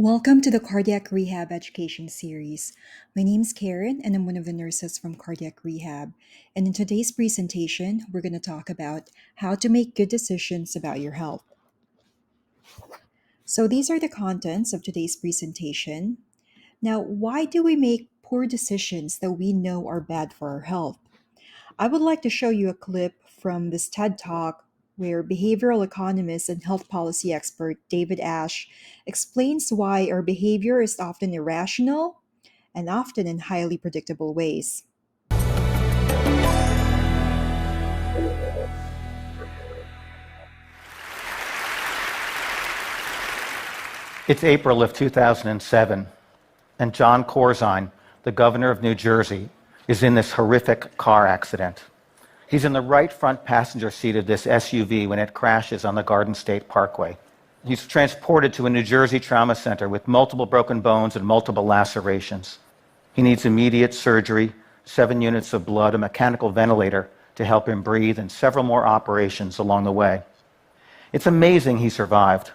Welcome to the Cardiac Rehab Education Series. My name is Karen, and I'm one of the nurses from Cardiac Rehab. And in today's presentation, we're going to talk about how to make good decisions about your health. So, these are the contents of today's presentation. Now, why do we make poor decisions that we know are bad for our health? I would like to show you a clip from this TED Talk where behavioral economist and health policy expert David Ash explains why our behavior is often irrational and often in highly predictable ways. It's April of 2007, and John Corzine, the governor of New Jersey, is in this horrific car accident. He's in the right front passenger seat of this SUV when it crashes on the Garden State Parkway. He's transported to a New Jersey trauma center with multiple broken bones and multiple lacerations. He needs immediate surgery, 7 units of blood, a mechanical ventilator to help him breathe, and several more operations along the way. It's amazing he survived.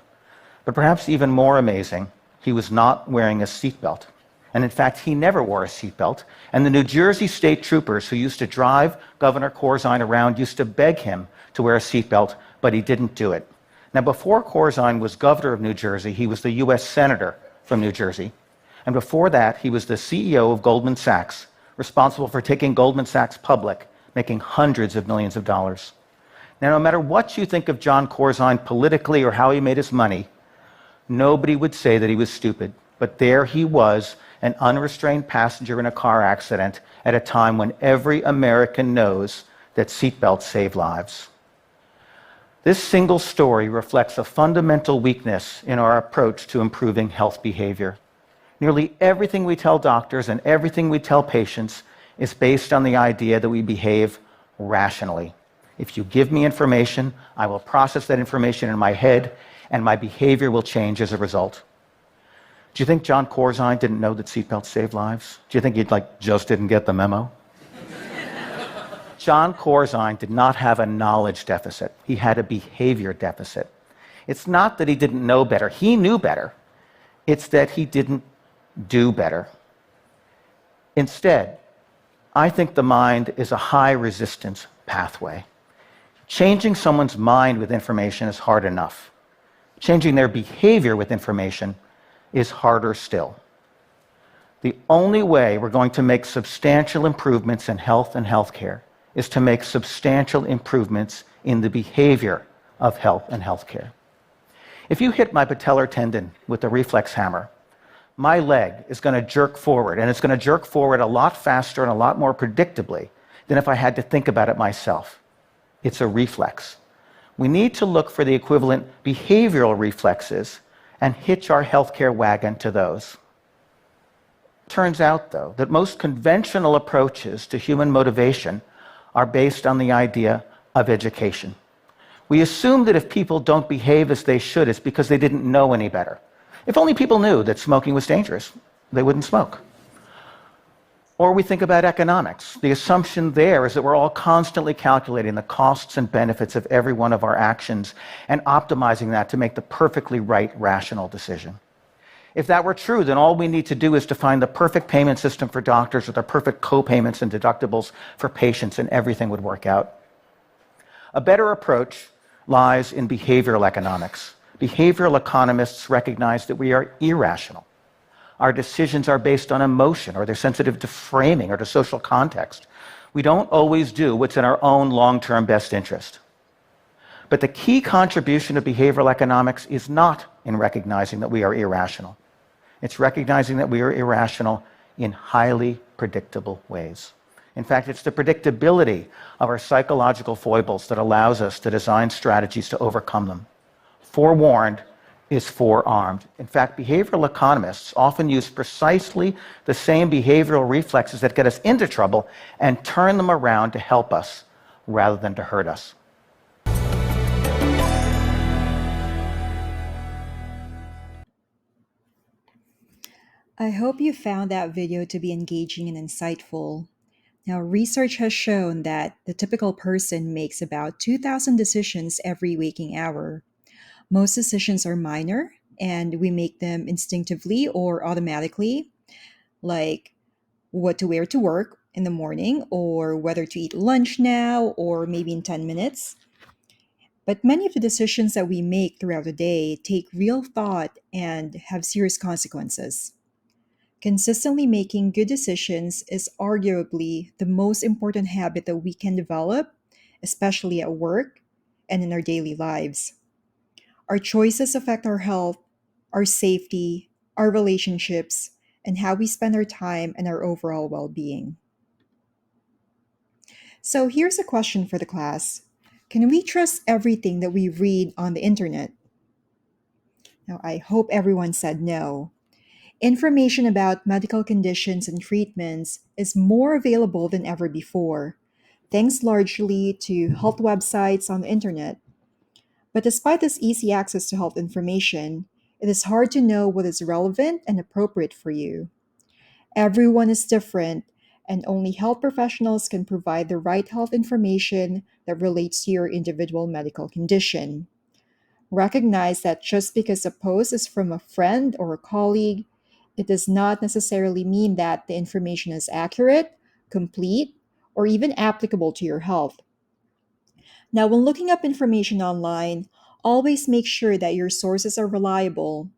But perhaps even more amazing, he was not wearing a seatbelt. And in fact, he never wore a seatbelt. And the New Jersey state troopers who used to drive Governor Corzine around used to beg him to wear a seatbelt, but he didn't do it. Now, before Corzine was governor of New Jersey, he was the U.S. Senator from New Jersey. And before that, he was the CEO of Goldman Sachs, responsible for taking Goldman Sachs public, making hundreds of millions of dollars. Now, no matter what you think of John Corzine politically or how he made his money, nobody would say that he was stupid, but there he was, an unrestrained passenger in a car accident at a time when every American knows that seatbelts save lives. This single story reflects a fundamental weakness in our approach to improving health behavior. Nearly everything we tell doctors and everything we tell patients is based on the idea that we behave rationally. If you give me information, I will process that information in my head, and my behavior will change as a result. Do you think John Corzine didn't know that seatbelts save lives? Do you think he just didn't get the memo? John Corzine did not have a knowledge deficit. He had a behavior deficit. It's not that he didn't know better. He knew better. It's that he didn't do better. Instead, I think the mind is a high resistance pathway. Changing someone's mind with information is hard enough. Changing their behavior with information is harder still. The only way we're going to make substantial improvements in health and healthcare is to make substantial improvements in the behavior of health and healthcare. If you hit my patellar tendon with a reflex hammer, my leg is going to jerk forward, and it's going to jerk forward a lot faster and a lot more predictably than if I had to think about it myself. It's a reflex. We need to look for the equivalent behavioral reflexes and hitch our healthcare wagon to those. Turns out, though, that most conventional approaches to human motivation are based on the idea of education. We assume that if people don't behave as they should, it's because they didn't know any better. If only people knew that smoking was dangerous, they wouldn't smoke. Or we think about economics. The assumption there is that we're all constantly calculating the costs and benefits of every one of our actions and optimizing that to make the perfectly right, rational decision. If that were true, then all we need to do is to find the perfect payment system for doctors with the perfect co-payments and deductibles for patients, and everything would work out. A better approach lies in behavioral economics. Behavioral economists recognize that we are irrational. Our decisions are based on emotion, or they're sensitive to framing or to social context. We don't always do what's in our own long-term best interest. But the key contribution of behavioral economics is not in recognizing that we are irrational. It's recognizing that we are irrational in highly predictable ways. In fact, it's the predictability of our psychological foibles that allows us to design strategies to overcome them. Forewarned is forearmed. In fact, behavioral economists often use precisely the same behavioral reflexes that get us into trouble and turn them around to help us rather than to hurt us. I hope you found that video to be engaging and insightful. Now, research has shown that the typical person makes about 2,000 decisions every waking hour. Most decisions are minor, and we make them instinctively or automatically, like what to wear to work in the morning or whether to eat lunch now or maybe in 10 minutes. But many of the decisions that we make throughout the day take real thought and have serious consequences. Consistently making good decisions is arguably the most important habit that we can develop, especially at work and in our daily lives. Our choices affect our health, our safety, our relationships, and how we spend our time and our overall well being. So here's a question for the class. Can we trust everything that we read on the internet? Now, I hope everyone said no. Information about medical conditions and treatments is more available than ever before, thanks largely to health websites on the internet. But despite this easy access to health information, it is hard to know what is relevant and appropriate for you. Everyone is different, and only health professionals can provide the right health information that relates to your individual medical condition. Recognize that just because a post is from a friend or a colleague, it does not necessarily mean that the information is accurate, complete, or even applicable to your health. Now, when looking up information online, always make sure that your sources are reliable.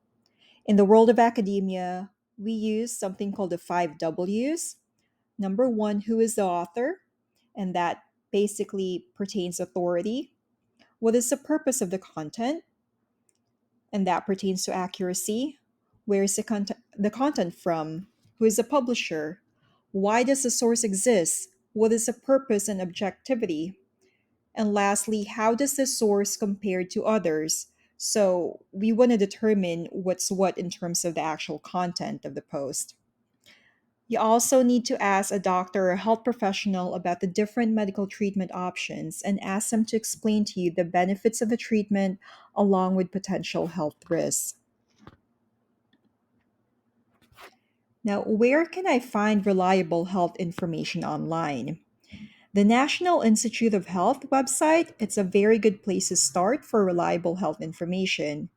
In the world of academia, we use something called the five W's. Number one, who is the author? And that basically pertains authority. What is the purpose of the content? And that pertains to accuracy. Where is the content from? Who is the publisher? Why does the source exist? What is the purpose and objectivity? And lastly, how does the source compare to others? So we want to determine what's what in terms of the actual content of the post. You also need to ask a doctor or a health professional about the different medical treatment options and ask them to explain to you the benefits of the treatment along with potential health risks. Now, where can I find reliable health information online? The National Institute of Health website, it's a very good place to start for reliable health information.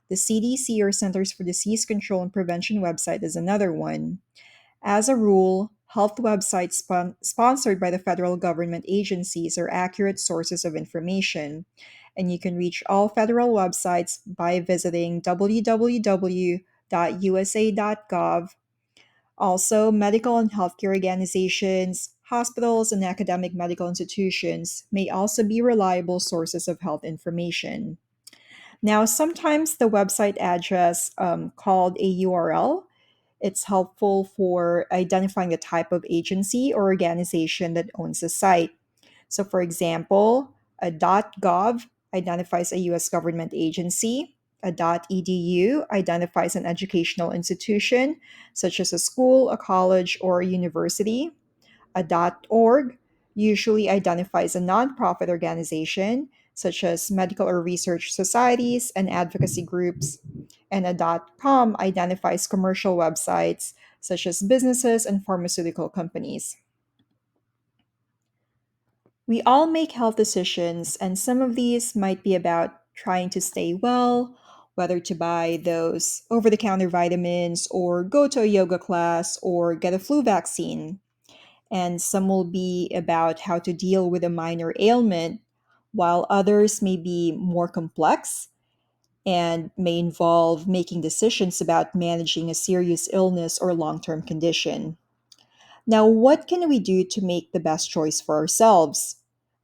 The CDC or Centers for Disease Control and Prevention website is another one. As a rule, health websites sponsored by the federal government agencies are accurate sources of information, and you can reach all federal websites by visiting www.usa.gov. Also, medical and healthcare organizations, hospitals, and academic medical institutions may also be reliable sources of health information. Now, sometimes the website address called a URL, it's helpful for identifying the type of agency or organization that owns the site. So, for example, a .gov identifies a US government agency. A .edu identifies an educational institution, such as a school, a college, or a university. A .org usually identifies a nonprofit organization, such as medical or research societies and advocacy groups. And a .com identifies commercial websites, such as businesses and pharmaceutical companies. We all make health decisions, and some of these might be about trying to stay well, whether to buy those over the counter vitamins, or go to a yoga class, or get a flu vaccine. And some will be about how to deal with a minor ailment, while others may be more complex and may involve making decisions about managing a serious illness or long term condition. Now, what can we do to make the best choice for ourselves?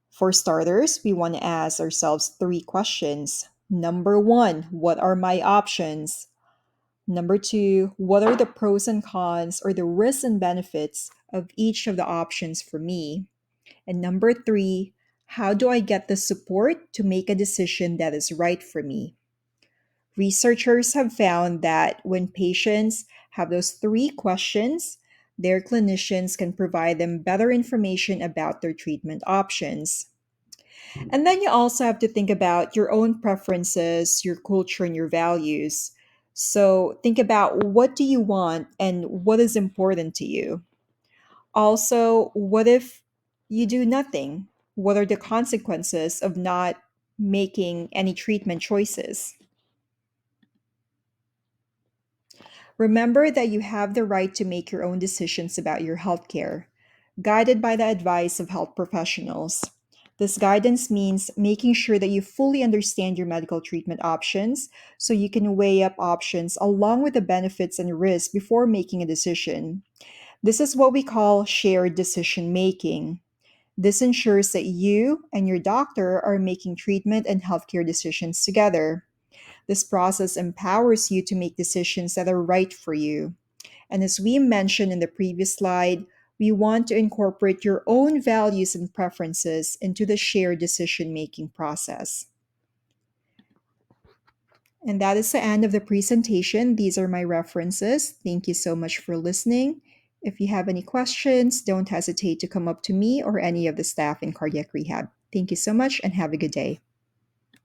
For starters, we want to ask ourselves three questions. Number one, what are my options? Number two, what are the pros and cons or the risks and benefits of each of the options for me? And number three, how do I get the support to make a decision that is right for me? Researchers have found that when patients have those three questions, their clinicians can provide them better information about their treatment options. And then you also have to think about your own preferences, your culture, and your values. So think about what do you want and what is important to you. Also, what if you do nothing? What are the consequences of not making any treatment choices? Remember that you have the right to make your own decisions about your healthcare, guided by the advice of health professionals. This guidance means making sure that you fully understand your medical treatment options so you can weigh up options along with the benefits and risks before making a decision. This is what we call shared decision making. This ensures that you and your doctor are making treatment and healthcare decisions together. This process empowers you to make decisions that are right for you. And as we mentioned in the previous slide, we want to incorporate your own values and preferences into the shared decision making process. And that is the end of the presentation. These are my references. Thank you so much for listening. If you have any questions, don't hesitate to come up to me or any of the staff in cardiac rehab. Thank you so much and have a good day.